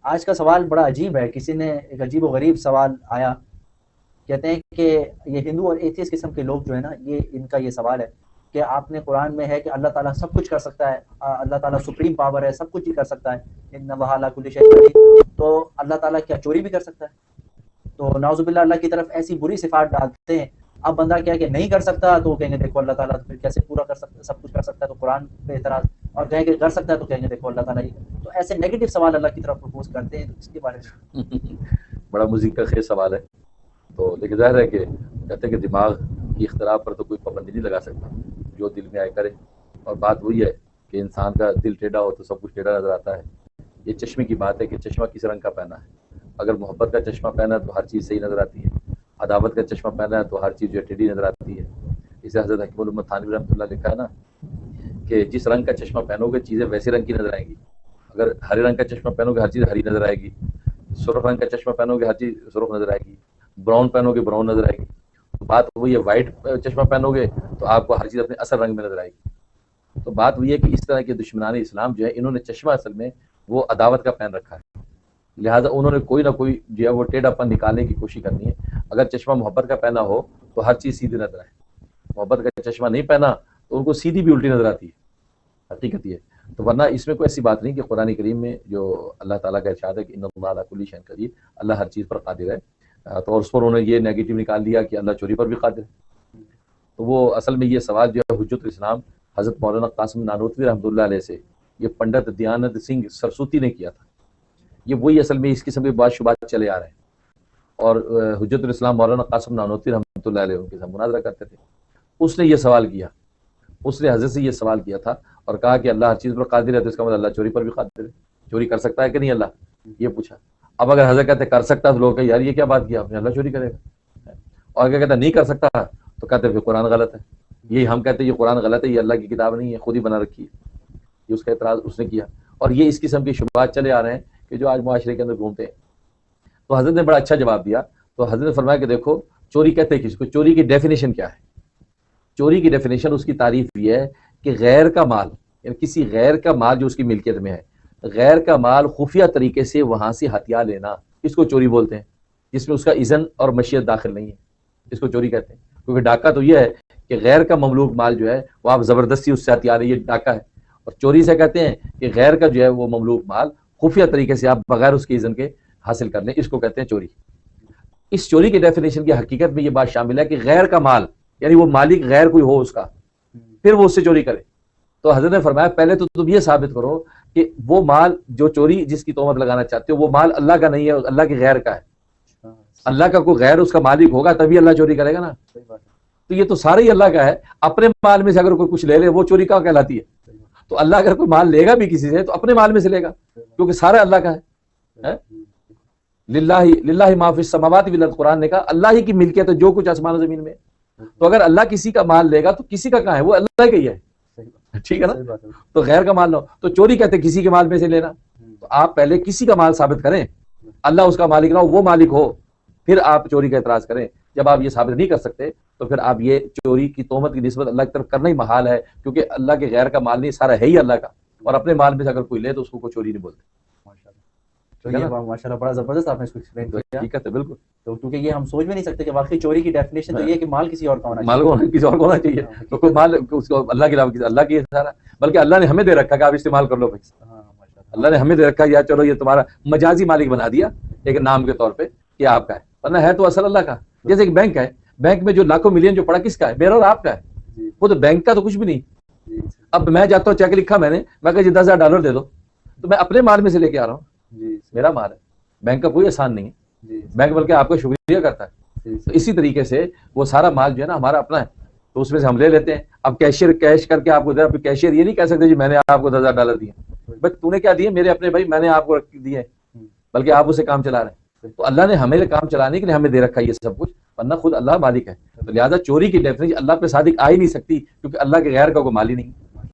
آج کا سوال بڑا عجیب ہے، کسی نے ایک عجیب و غریب سوال آیا، کہتے ہیں کہ یہ ہندو اور ایتھیس قسم کے لوگ جو ہے نا، یہ ان کا یہ سوال ہے کہ آپ نے قرآن میں ہے کہ اللہ تعالیٰ سب کچھ کر سکتا ہے، اللہ تعالیٰ سپریم پاور ہے، سب کچھ ہی کر سکتا ہے، ان اللہ علی کل شیء قدیر، تو اللہ تعالیٰ کیا چوری بھی کر سکتا ہے؟ تو نعوذ باللہ اللہ کی طرف ایسی بری صفات ڈالتے ہیں. اب بندہ کیا کہ نہیں کر سکتا تو وہ کہیں گے دیکھو اللہ تعالیٰ پھر کیسے پورا کر سکتا ہے، سب کچھ کر سکتا ہے تو قرآن پہ اعتراض، اور کہیں کہ کر سکتا ہے تو کہیں گے دیکھو اللہ تعالیٰ یہ، تو ایسے نیگیٹو سوال اللہ کی طرف پرپوز کرتے ہیں. اس کے بارے میں بڑا مزید کا خیز سوال ہے. تو لیکن ظاہر ہے کہ کہتے ہیں کہ دماغ کی اختلاف پر تو کوئی پابندی نہیں لگا سکتا، جو دل میں آئے کرے. اور بات وہی ہے کہ انسان کا دل ٹیڑھا ہو تو سب کچھ ٹیڑھا نظر آتا ہے. یہ چشمے کی بات ہے کہ چشمہ کس رنگ کا پہنا ہے. اگر محبت کا چشمہ پہنا ہے تو ہر چیز صحیح نظر آتی ہے، عداوت کا چشمہ پہنا ہے تو ہر چیز جو ہے ٹیڑھی نظر آتی ہے. اسے حضرت حکیم الامت تھانوی رحمۃ اللہ لکھا ہے نا کہ جس رنگ کا چشمہ پہنو گے چیزیں ویسے رنگ کی نظر آئیں گی. اگر ہرے رنگ کا چشمہ پہنو گے ہر چیز ہری نظر آئے گی، سرخ رنگ کا چشمہ پہنو گے ہر چیز سرخ نظر آئے گی، براؤن پہنو گے براؤن نظر آئے گی. بات وہی ہے، وائٹ چشمہ پہنو گے تو آپ کو ہر چیز اپنے اصل رنگ میں نظر آئے گی. تو بات وہی ہے کہ اس طرح کے دشمنان اسلام جو ہے انہوں نے چشمہ اصل میں وہ عداوت کا پہن رکھا ہے، لہٰذا انہوں نے کوئی نہ کوئی جو ہے وہ ٹیڑھا پن نکالنے کی کوشش کرنی ہے. اگر چشمہ محبت کا پہنا ہو تو ہر چیز سیدھی نظر آئے، محبت کا چشمہ نہیں پہنا تو ان کو سیدھی بھی الٹی نظر آتی ہے، حقیقت یہ. تو ورنہ اس میں کوئی ایسی بات نہیں کہ قرآن کریم میں جو اللہ تعالیٰ کا ارشاد ہے کہ ان اللہ علی کل شیء قدیر، اللہ ہر چیز پر قادر ہے، تو اور اس پر انہوں نے یہ نیگیٹو نکال دیا کہ اللہ چوری پر بھی قادر ہے. تو وہ اصل میں یہ سوال جو ہے حجت الاسلام حضرت مولانا قاسم نانوتوی رحمۃ اللہ علیہ سے یہ پنڈت دیانت سنگھ سرسوتی نے کیا تھا. یہ وہی اصل میں اس قسم کے بعض شبہات چلے آ رہے ہیں. اور حجت الاسلام مولانا قاسم نانوتوی رحمۃ اللہ علیہ ان کے ساتھ مناظرہ کرتے تھے. اس نے یہ سوال کیا، اس نے حضرت سے یہ سوال کیا تھا اور کہا کہ اللہ ہر چیز پر قادر ہے، تو اس کا مطلب اللہ چوری پر بھی قادر ہے. چوری کر سکتا ہے کہ نہیں اللہ، یہ پوچھا. اب اگر حضرت کہتے کر سکتا تو لوگ کہ یار یہ کیا بات کیا آپ نے، اللہ چوری کرے گا. اور اگر کہتا نہیں کر سکتا تو کہتے پھر قرآن غلط ہے. یہی ہم کہتے ہیں یہ قرآن غلط ہے، یہ اللہ کی کتاب نہیں ہے، خود ہی بنا رکھی ہے. یہ اس کا اعتراض اس نے کیا. اور یہ اس قسم کی شبہات چلے آ رہے ہیں کہ جو آج معاشرے کے اندر گھومتے ہیں. تو حضرت نے بڑا اچھا جواب دیا. تو حضرت نے فرمایا کہ دیکھو چوری کہتے ہیں کس کو، چوری کی ڈیفینیشن کیا ہے. چوری کی ڈیفینیشن اس کی تعریف یہ ہے کہ غیر کا مال، یعنی کسی غیر کا مال جو اس کی ملکیت میں ہے، غیر کا مال خفیہ طریقے سے وہاں سے ہتھیار لینا، اس کو چوری بولتے ہیں، جس میں اس کا اذن اور مشیت داخل نہیں ہے، اس کو چوری کہتے ہیں. کیونکہ ڈاکہ تو یہ ہے کہ غیر کا مملوک مال جو ہے وہ آپ زبردستی اس سے ہتھیار، یہ ڈاکہ ہے. اور چوری سے کہتے ہیں کہ غیر کا جو ہے وہ مملوک مال خفیہ طریقے سے آپ بغیر اس کے اذن کے حاصل کر لیں، اس کو کہتے ہیں چوری. اس چوری کی ڈیفینیشن کی حقیقت میں یہ بات شامل ہے کہ غیر کا مال، یعنی وہ مالک غیر کوئی ہو اس کا، پھر وہ اس سے چوری کرے. تو حضرت نے فرمایا پہلے تو تم یہ ثابت کرو کہ وہ مال جو چوری جس کی تہمت لگانا چاہتے ہو وہ مال اللہ کا نہیں ہے، اللہ کے غیر کا ہے. اللہ کا کوئی غیر اس کا مالک ہوگا تبھی اللہ چوری کرے گا نا. تو یہ تو سارا ہی اللہ کا ہے. اپنے مال میں سے اگر کوئی کچھ لے لے وہ چوری کا کہلاتی ہے. تو اللہ اگر کوئی مال لے گا بھی کسی سے تو اپنے مال میں سے لے گا، کیونکہ سارا اللہ کا ہے. للہ ما فی السماوات والارض، قرآن نے کہا اللہ ہی کی ملکیت ہے جو کچھ آسمان و زمین میں. تو اگر اللہ کسی کا مال لے گا تو کسی کا کہاں ہے، وہ اللہ کا ہی ہے. ٹھیک ہے نا. تو غیر کا مال لو تو چوری کہتے ہیں کسی کے مال میں سے لینا. تو آپ پہلے کسی کا مال ثابت کریں، اللہ اس کا مالک نہ ہو، وہ مالک ہو، پھر آپ چوری کا اعتراض کریں. جب آپ یہ ثابت نہیں کر سکتے تو پھر آپ یہ چوری کی تہمت کی نسبت اللہ کی طرف کرنا ہی محال ہے، کیونکہ اللہ کے غیر کا مال نہیں، سارا ہے ہی اللہ کا. اور اپنے مال میں سے اگر کوئی لے تو اس کو کوئی چوری نہیں بولتے. ماشاءاللہ بڑا زبردست آپ نے اس کو ایکسپلین کیا. حقیقت ہے بالکل. تو کیونکہ یہ ہم سوچ بھی نہیں سکتے کہ واقعی چوری کی ڈیفینیشن تو یہ ہے کہ مال کسی اور کا ہونا چاہیے، مال کو کسی اور کو ہونا چاہیے. تو کوئی مال اس کو اللہ کے علاوہ اللہ کی سارا، بلکہ اللہ نے ہمیں دے رکھا کہ آپ استعمال کر لو بھائی. اللہ نے ہمیں دے رکھا یا چلو یہ تمہارا مجازی مالک بنا دیا ایک نام کے طور پہ کہ آپ کا ہے، ورنہ ہے تو اصل اللہ کا. جیسے ایک بینک ہے، بینک میں جو لاکھوں ملین جو پڑا کس کا ہے، میرا اور آپ کا ہے. وہ تو بینک کا تو کچھ بھی نہیں. اب میں جاتا ہوں چیک لکھا میں نے، میں کہا جی $10,000 دے دو، تو میں اپنے مال میں سے لے کے آ رہا ہوں، میرا مال ہے. بینک کا کوئی احسان نہیں ہے، بینک بلکہ آپ کا شکریہ کرتا ہے. تو اسی طریقے سے وہ سارا مال جو ہے نا ہمارا اپنا ہے، تو اس میں سے ہم لے لیتے ہیں. اب کیشیئر کیش کر کے آپ کو دے رہا، کیشیئر یہ نہیں کہہ سکتے جی میں نے آپ کو $10,000 دیے. بٹ تو نے کیا دیے، میرے اپنے بھائی، میں نے آپ کو دیے، بلکہ آپ اسے کام چلا رہے ہیں. تو اللہ نے ہمیں کام چلانے کے لیے ہمیں دے رکھا یہ سب کچھ، ورنہ خود اللہ مالک ہے. تو لہٰذا چوری کی ڈیفینیشن اللہ پہ صادق آ ہی نہیں سکتی، کیونکہ اللہ کے غیر کا کوئی مال ہی نہیں.